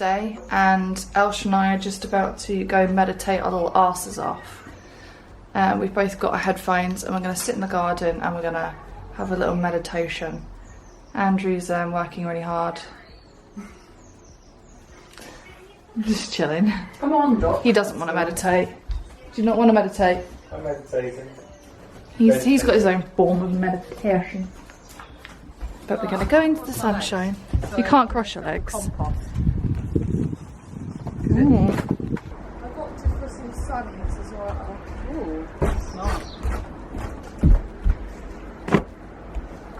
Wednesday and Elsh and I are just about to go meditate our little arses off. We've both got our headphones and we're going to sit in the garden and we're going to have a little meditation. Andrew's working really hard. I'm just chilling. Come on, Doc. He doesn't want to meditate. Do you not want to meditate? I'm meditating. He's got his own form of meditation. But we're going to go into the sunshine. You can't cross your legs. Compost. Ooh. I got to for some sunnies as well. Ooh, that's nice.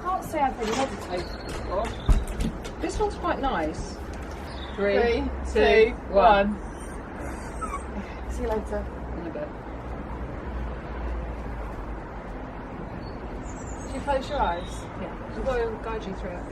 Can't say I've really meditated before. This one's quite nice. 3, 2, 1. See you later. In a bit. Do you close your eyes? Yeah. I've got to guide you through it.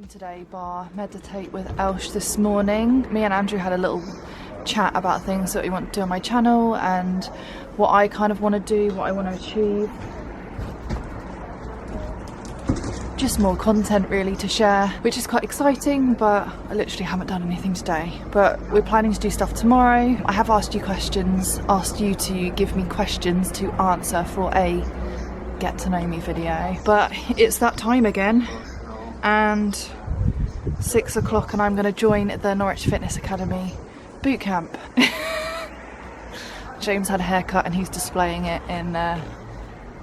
Today bar meditate with Elsh this morning. Me and Andrew had a little chat about things that we want to do on my channel and what I kind of want to do, what I want to achieve. Just more content really to share, which is quite exciting, but I literally haven't done anything today. But we're planning to do stuff tomorrow. I have asked you questions, asked you to give me questions to answer for a get to know me video. But it's that time again. And 6 o'clock and I'm going to join the Norwich Fitness Academy boot camp. James had a haircut and he's displaying it in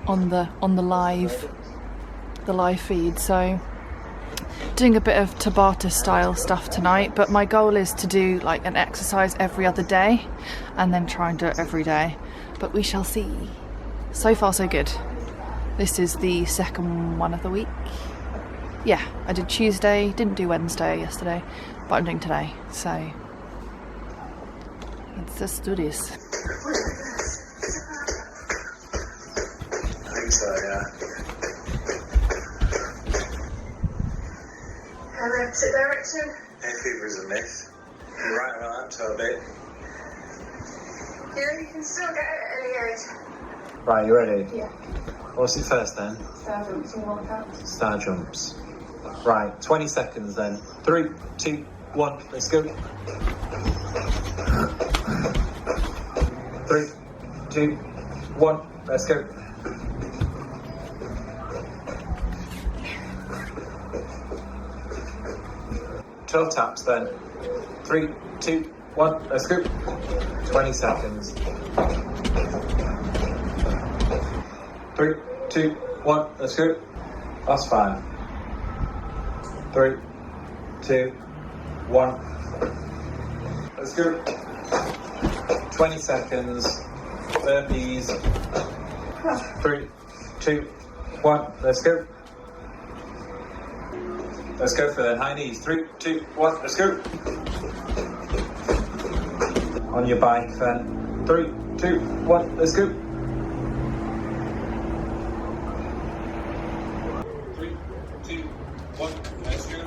on the live feed. So doing a bit of Tabata style stuff tonight, but my goal is to do like an exercise every other day and then try and do it every day, but we shall see. So far so good. This is the second one of the week. Yeah, I did Tuesday, didn't do Wednesday yesterday, but I'm doing today, so let's just do this. I think so, yeah. Opposite direction. Hay fever is a myth. You're right about that, Toby. Yeah, you can still get it at any age. Right, you ready? Yeah. What's it first then? Star jumps and walk out. Star jumps. Right, 20 seconds then. 3, 2, 1, let's go. 3, 2, 1, let's go. Toe taps then. 3, 2, 1, let's go. 20 seconds. 3, 2, 1, let's go. That's 5. 3, 2, 1. Let's go. 20 seconds. Burpees. 3, 2, 1. Let's go. Let's go for the high knees. 3, 2, 1. Let's go. On your bike then. 3, 2, 1. Let's go. 3, 2, 1. Let's go.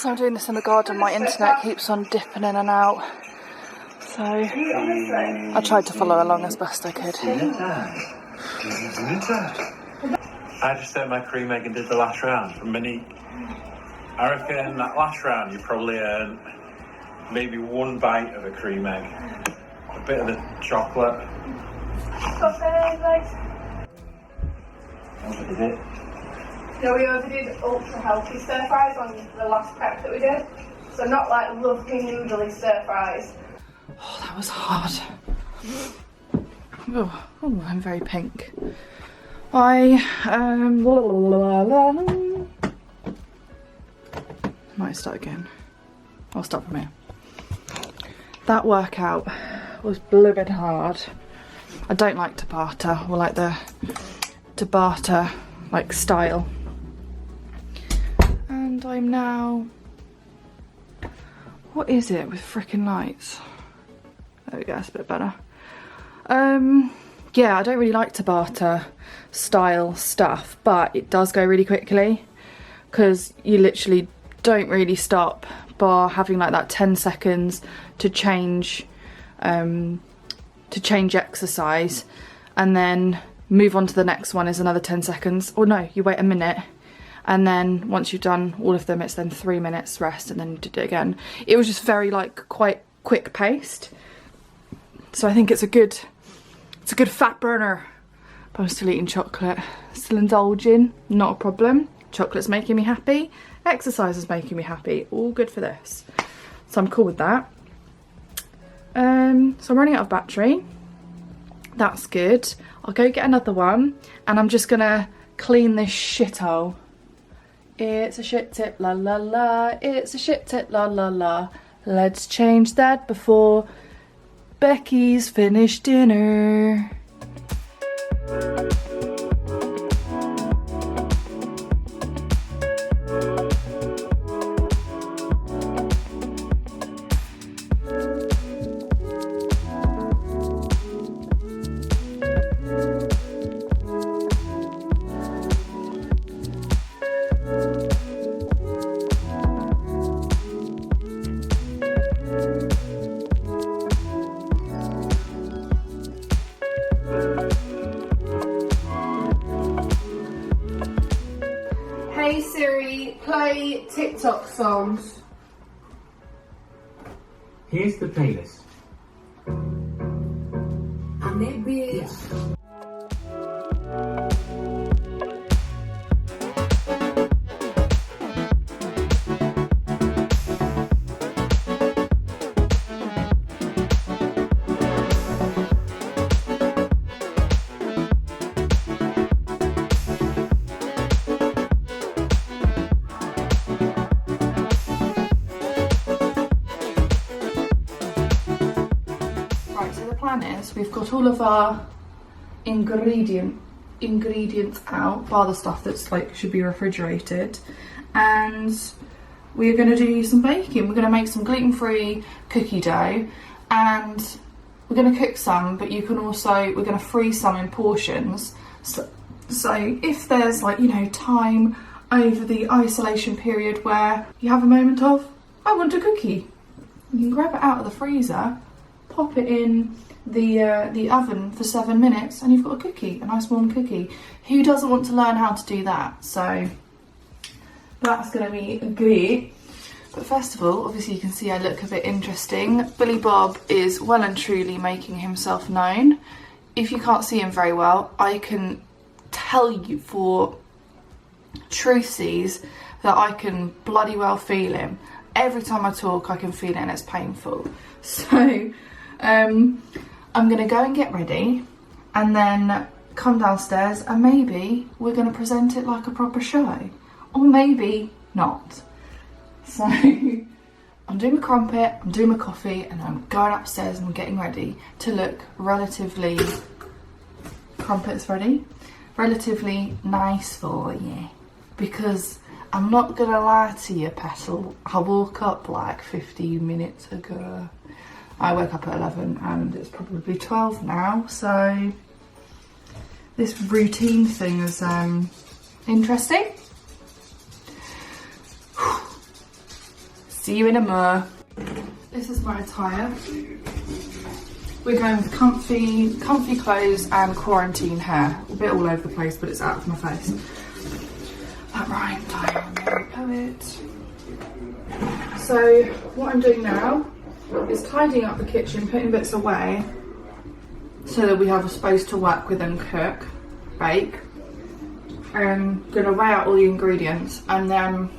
Because I'm doing this in the garden, my internet keeps on dipping in and out. So I tried to follow along as best I could. I just ate my cream egg and did the last round from Monique. I reckon that last round you probably earned maybe one bite of a cream egg, a bit of the chocolate. What is it? No, we overdid ultra healthy stir fries on the last prep that we did. So not like lovely noodly stir fries. Oh, that was hard. Oh, I'm very pink. Might start again. I'll start from here. That workout was blooming hard. I don't like Tabata, or like the Tabata like style. And I'm now, what is it with freaking lights? There we go, that's a bit better. Yeah, I don't really like Tabata style stuff, but it does go really quickly because you literally don't really stop bar having like that 10 seconds to change exercise, and then move on to the next one is another 10 seconds. Or no, you wait a minute, and then once you've done all of them, it's then 3 minutes rest, and then you did it again. It was just very like quite quick paced. So I think it's a good fat burner. But I'm still eating chocolate, still indulging, not a problem. Chocolate's making me happy, exercise is making me happy, all good for this. So I'm cool with that. So I'm running out of battery. That's good. I'll go get another one, and I'm just gonna clean this shithole. It's a shit tip, la la la. It's a shit tip, la la la. Let's change that before Becky's finished dinner. Hey Siri, play TikTok songs. Here's the playlist. Right, so the plan is we've got all of our ingredients out, bar the stuff that's like should be refrigerated, and we're going to do some baking. We're going to make some gluten-free cookie dough, and we're going to cook some, but you can also, we're going to freeze some in portions. So if there's like, you know, time over the isolation period where you have a moment of, I want a cookie, you can grab it out of the freezer, pop it in the oven for 7 minutes, and you've got a cookie, a nice warm cookie. Who doesn't want to learn how to do that? So that's going to be great. But first of all, obviously you can see I look a bit interesting. Billy Bob is well and truly making himself known. If you can't see him very well, I can tell you for truthsies that I can bloody well feel him. Every time I talk, I can feel it, and it's painful. So I'm gonna go and get ready, and then come downstairs, and maybe we're gonna present it like a proper show, or maybe not. So I'm doing my crumpet, I'm doing my coffee, and I'm going upstairs and I'm getting ready to look relatively, crumpet's ready, relatively nice for you, because I'm not gonna lie to you, Petal, I woke up like 15 minutes ago. I woke up at 11 and it's probably 12 now, so this routine thing is interesting. See you in a more. This is my attire. We're going with comfy clothes and quarantine hair. A bit all over the place, but it's out of my face. That rhymed, I am a poet. So what I'm doing now is tidying up the kitchen, putting bits away so that we have a space to work with and cook, bake. I'm gonna weigh out all the ingredients and then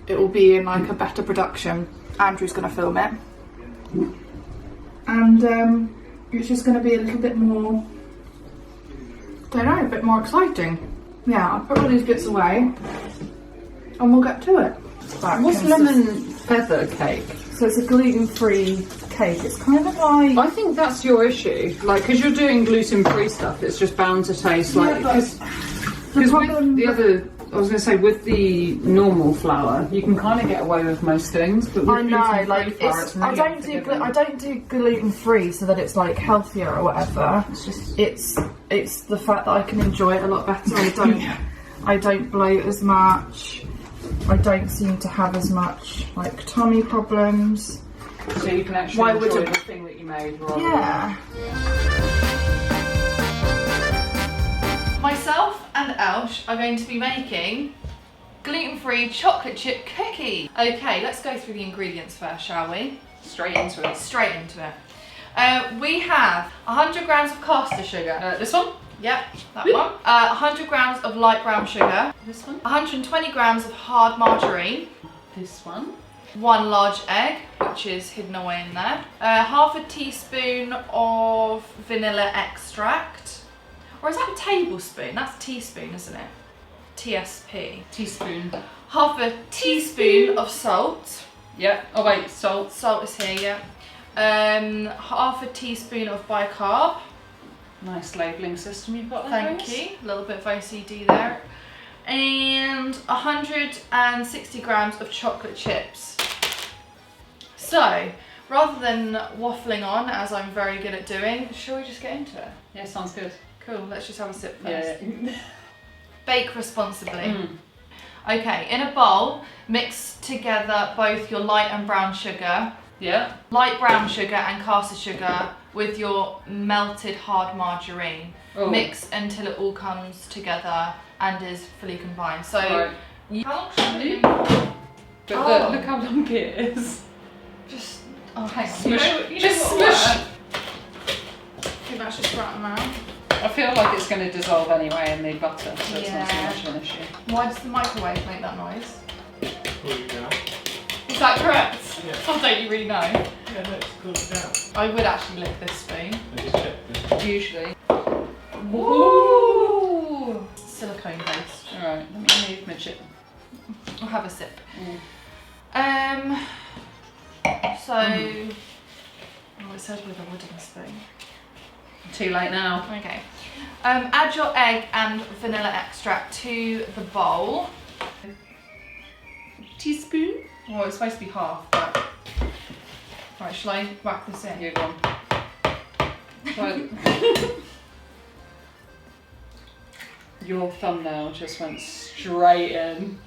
it will be in like a better production. Andrew's gonna film it. And it's just gonna be a little bit more, don't know, a bit more exciting. Yeah, I'll put all these bits away and we'll get to it. What's lemon feather cake? So it's a gluten-free cake. It's kind of like... I think that's your issue. Like, because you're doing gluten-free stuff, it's just bound to taste like... Because with the other... I was going to say, with the normal flour, you can kind of get away with most things, but with I know, like, flour, it's, really I don't do gluten-free so that it's like healthier or whatever. It's just... It's the fact that I can enjoy it a lot better. I don't bloat as much. I don't seem to have as much like tummy problems. So you can actually enjoy the thing that you made rather than... Myself and Elsh are going to be making gluten-free chocolate chip cookie. Okay, let's go through the ingredients first, shall we? Straight into it. Straight into it. We have 100 grams of caster sugar. This one? Yep, that one. 100 grams of light brown sugar. This one. 120 grams of hard margarine. This one. 1 large egg, which is hidden away in there. Half a teaspoon of vanilla extract. Or is that a tablespoon? That's a teaspoon, isn't it? TSP. Teaspoon. Half a teaspoon of salt. Yep. Oh wait, salt. Salt is here, yeah. Half a teaspoon of bicarb. Nice labelling system you've got there. Thank you. A little bit of OCD there. And 160 grams of chocolate chips. So, rather than waffling on, as I'm very good at doing, shall we just get into it? Yeah, sounds good. Cool, let's just have a sip first. Yeah. Bake responsibly. Okay, in a bowl, mix together both your light and brown sugar. Yeah. Light brown sugar and caster sugar with your melted hard margarine. Oh. Mix until it all comes together and is fully combined. So, right. how long should you? But look how long it is. Just, oh hang on. Smush. You know Just what smush. Okay, that's just right around. I feel like it's going to dissolve anyway in the butter, so it's not so Yeah. much of an issue. Why does the microwave make that noise? Cool it down. Is that correct? Yeah. Or don't you really know? Yeah, no, it's cool it down. I would actually lick this spoon. I just checked this. Usually. Ooh! Silicone based. Alright, let me move my chip. I'll have a sip. Mm. So, oh, it says with a wooden spoon. Too late now. Okay. Add your egg and vanilla extract to the bowl. Teaspoon? Well, it's supposed to be half, but... Right, shall I whack this in? Yeah, go on. Your thumbnail just went straight in.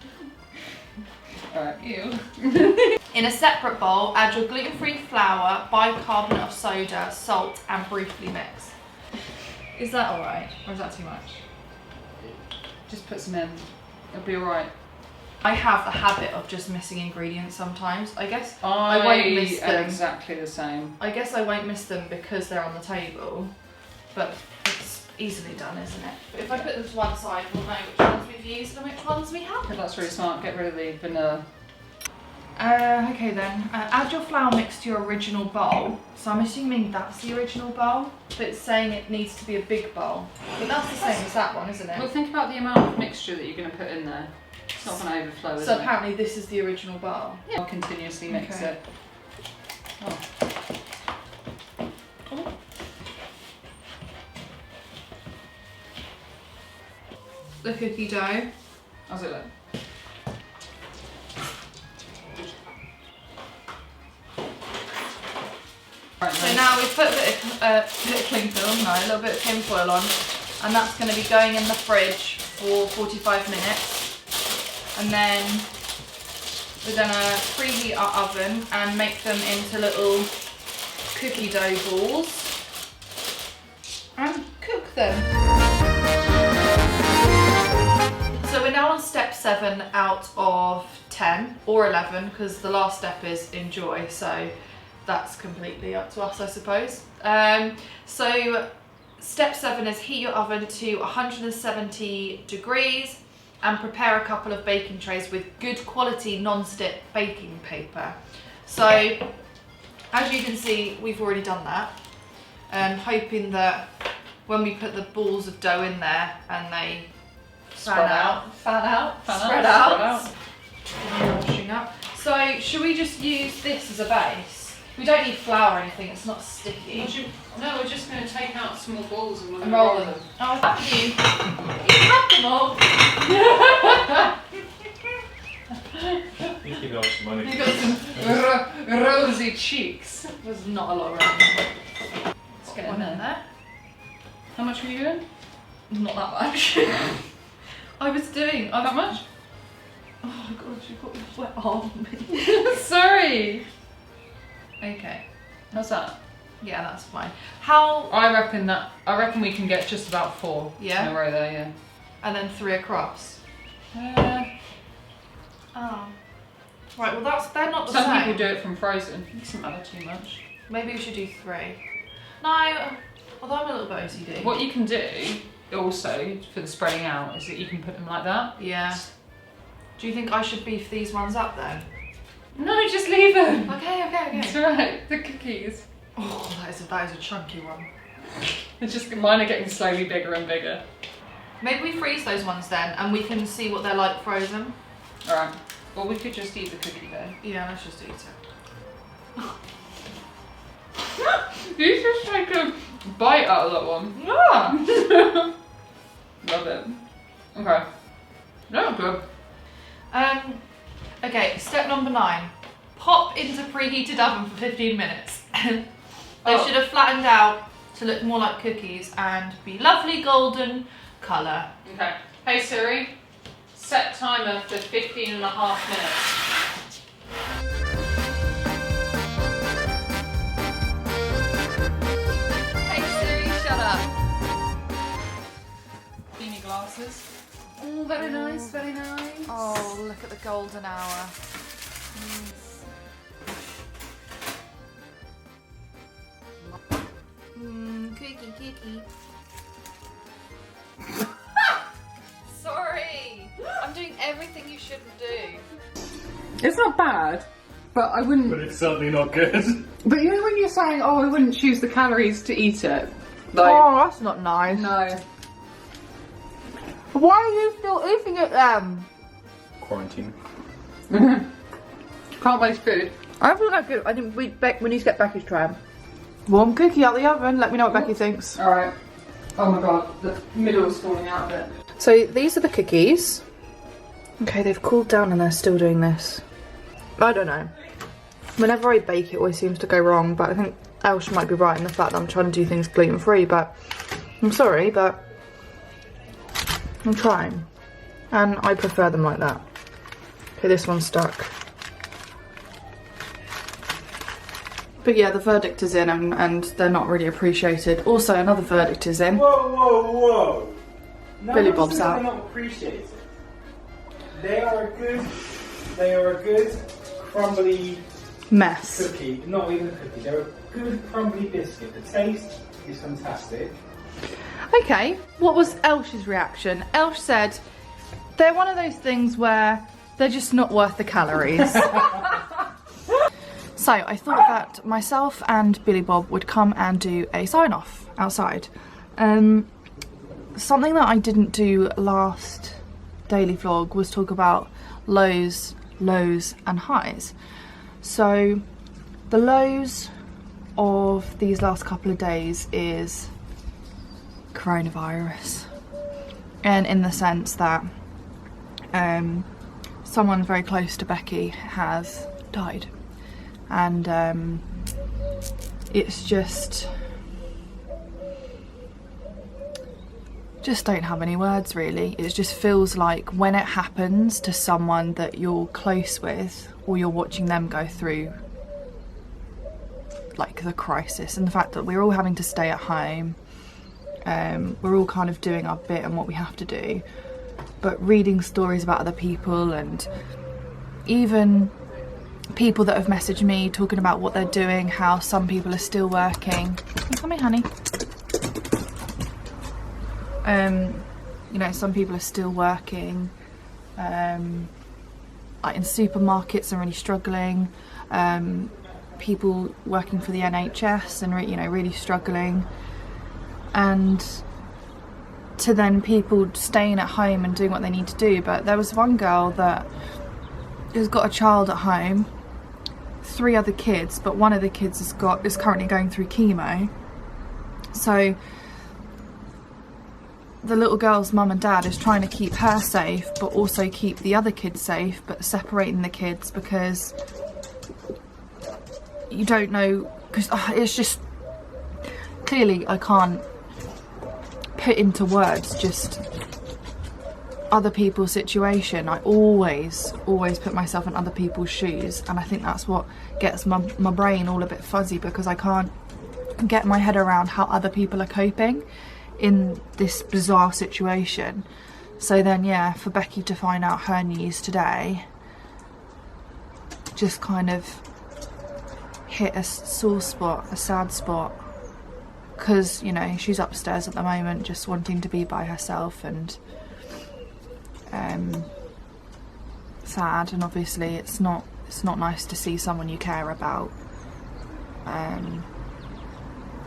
Alright. Ew. In a separate bowl, add your gluten-free flour, bicarbonate of soda, salt, and briefly mix. Is that alright? Or is that too much? Just put some in. It'll be alright. I have the habit of just missing ingredients sometimes. I guess I won't miss them. exactly the same. I guess I won't miss them because they're on the table, but it's easily done, isn't it? But if I put them to one side, we'll know which ones we've used and which ones we haven't. That's really smart. Get rid of the vanilla. Okay then, add your flour mix to your original bowl. So I'm assuming that's the original bowl, but it's saying it needs to be a big bowl. But that's the same as that one, isn't it? Well, think about the amount of mixture that you're going to put in there. It's not going to overflow, is So it? apparently this is the original bowl. Yeah. I'll continuously mix Okay. it. Oh. Oh. The cookie dough. How's it look? Right, So now we've put a bit of cling film, no, a little bit of tin foil on, and that's going to be going in the fridge for 45 minutes. And then we're gonna preheat our oven and make them into little cookie dough balls and cook them. So we're now on step 7 out of 10 or 11 because the last step is enjoy, so that's completely up to us, I suppose. So step 7 is heat your oven to 170 degrees and prepare a couple of baking trays with good quality non-stick baking paper. So as you can see, we've already done that. Hoping that when we put the balls of dough in there and they spread out. Washing up. So should we just use this as a base? We don't need flour or anything, it's not sticky. No, we're just going to take out small balls and we're going And to roll them. Oh, thank you. You have them all. You got some money. You got some rosy cheeks. There's not a lot around. Let's get one in there. How much were you doing? Not that much. I was doing. That much? Oh my god, you've got your wet arm on me. Sorry. Okay. How's that? Yeah, that's fine. How? I reckon we can get just about 4 Yeah? in a row there, yeah. And then 3 across. Oh. Right, well they're not the Some same. people do it from frozen. It doesn't matter too much. Maybe we should do 3. No, although I'm a little bit OCD. What you can do also for the spreading out is that you can put them like that. Yeah. Do you think I should beef these ones up then? No, just leave them. Okay. It's alright. The cookies. Oh, that is a chunky one. It's just mine are getting slowly bigger and bigger. Maybe we freeze those ones then and we can see what they're like frozen. Alright. Or we could just eat the cookie dough. Yeah, let's just eat it. You just take a bite out of that one. Yeah. Love it. Okay. No, good. Okay, step number 9. Pop into preheated oven for 15 minutes. They should have flattened out to look more like cookies and be lovely golden colour. Okay. Hey Siri, set timer for 15.5 minutes. Hey Siri, shut up. Beanie glasses. Oh, very nice, very nice. Oh, look at the golden hour. Cookie. Sorry, I'm doing everything you shouldn't do. It's not bad, but I wouldn't. But it's certainly not good. But you know when you're saying, "Oh, I wouldn't choose the calories to eat it." Like, Oh, that's not nice. no. Why are you still eating it then? Quarantine. Can't waste food. I feel like I think we need to get Becky's try. Warm cookie out the oven. Let me know what Becky thinks. All right. Oh my god, the middle's falling out of it. So these are the cookies. Okay, they've cooled down and they're still doing this. I don't know. Whenever I bake, it always seems to go wrong, but I think Elsh might be right in the fact that I'm trying to do things gluten-free, but I'm sorry, but I'm trying. And I prefer them like that. Okay, this one's stuck. But yeah, the verdict is in and they're not really appreciated. Also, another verdict is in. Whoa! No Billy one Bob's says out. They're not appreciated. They are a good crumbly Mess. cookie. Not even a cookie. They're a good crumbly biscuit. The taste is fantastic. Okay, what was Elsh's reaction? Elsh said, they're one of those things where they're just not worth the calories. So I thought that myself and Billy Bob would come and do a sign-off outside. Something that I didn't do last daily vlog was talk about lows, and highs. So the lows of these last couple of days is coronavirus, and in the sense that someone very close to Becky has died, and it's just just don't have any words really. It just feels like when it happens to someone that you're close with, or you're watching them go through like the crisis, and the fact that we're all having to stay at home, we're all kind of doing our bit and what we have to do, but reading stories about other people, and even people that have messaged me talking about what they're doing, how some people are still working. You coming, honey? You know, some people are still working, like in supermarkets and really struggling, people working for the NHS and you know, really struggling, and to then people staying at home and doing what they need to do. But there was one girl that has got a child at home, 3 other kids, but one of the kids is currently going through chemo. So the little girl's mum and dad is trying to keep her safe, but also keep the other kids safe, but separating the kids because you don't know, because it's just, clearly I can't put into words just other people's situation. I always put myself in other people's shoes, and I think that's what gets my brain all a bit fuzzy, because I can't get my head around how other people are coping in this bizarre situation. So then, yeah, for Becky to find out her news today just kind of hit a sore spot, a sad spot, because, you know, she's upstairs at the moment just wanting to be by herself, and sad, and obviously it's not nice to see someone you care about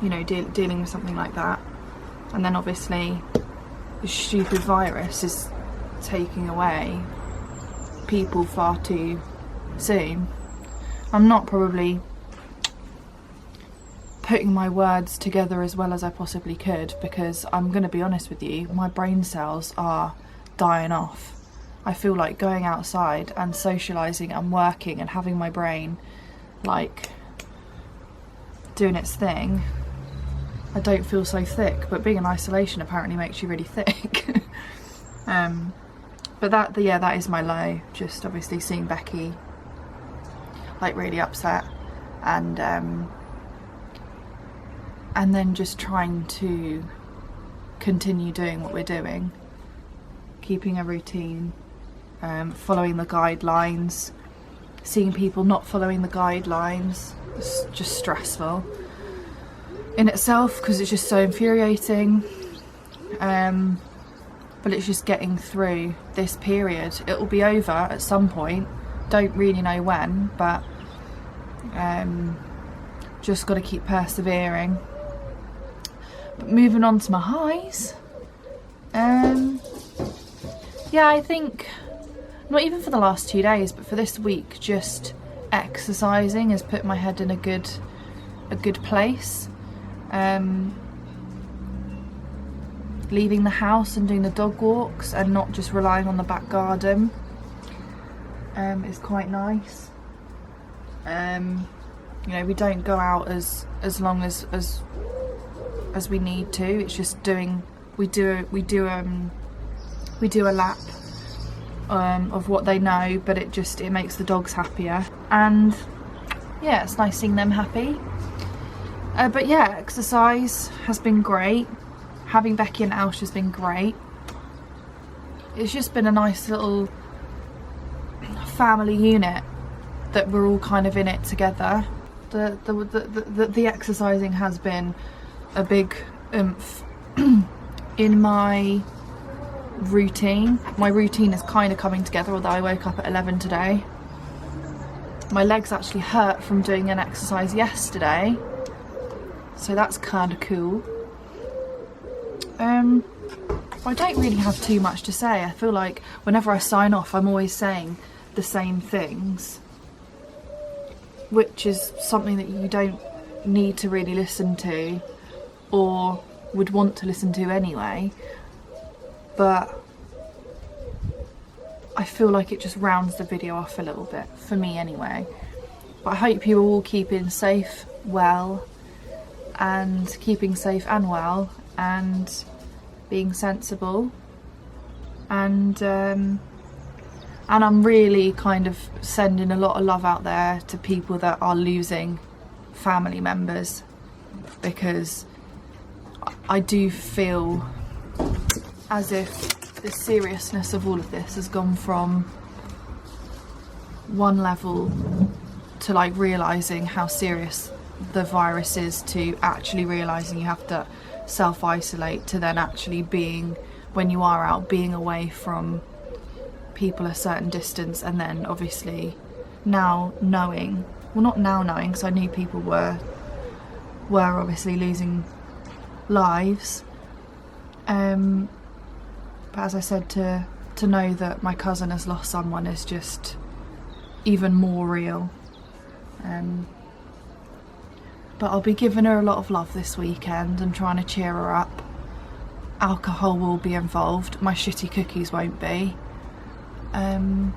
you know, dealing with something like that. And then obviously the stupid virus is taking away people far too soon. I'm not probably putting my words together as well as I possibly could, because I'm going to be honest with you, my brain cells are dying off. I feel like going outside and socialising and working and having my brain like doing its thing, I don't feel so thick, but being in isolation apparently makes you really thick. But that is my low, just obviously seeing Becky like really upset, and then just trying to continue doing what we're doing, keeping a routine, following the guidelines. Seeing people not following the guidelines is just stressful in itself, because it's just so infuriating. But it's just getting through this period. It will be over at some point, don't really know when, but just got to keep persevering. But moving on to my highs, yeah, I think not even for the last 2 days, but for this week, just exercising has put my head in a good place. Leaving the house and doing the dog walks and not just relying on the back garden is quite nice. You know, we don't go out as long as we need to. It's just we do a lap of what they know, but it makes the dogs happier, and yeah, it's nice seeing them happy. But yeah, exercise has been great. Having Becky and Alsh has been great. It's just been a nice little family unit that we're all kind of in it together. The exercising has been a big oomph in my routine. My routine is kind of coming together, although I woke up at 11 today. My legs actually hurt from doing an exercise yesterday, so that's kind of cool. I don't really have too much to say. I feel like whenever I sign off, I'm always saying the same things, which is something that you don't need to really listen to, or would want to listen to anyway, but I feel like it just rounds the video off a little bit, for me anyway. But I hope you're all keeping safe, well, and keeping safe and well, and being sensible, and I'm really kind of sending a lot of love out there to people that are losing family members, because I do feel as if the seriousness of all of this has gone from one level to like realising how serious the virus is, to actually realising you have to self-isolate, to then actually being, when you are out, being away from people a certain distance, and then obviously now knowing, well not now knowing because I knew people were obviously losing lives, but as I said, to know that my cousin has lost someone is just even more real. But I'll be giving her a lot of love this weekend and trying to cheer her up. Alcohol will be involved, my shitty cookies won't be. And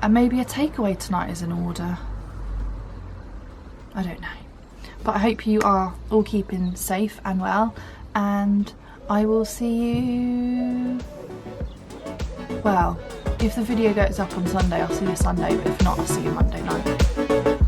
maybe a takeaway tonight is in order. I don't know. But I hope you are all keeping safe and well, and I will see you, well, if the video goes up on Sunday, I'll see you Sunday, but if not, I'll see you Monday night.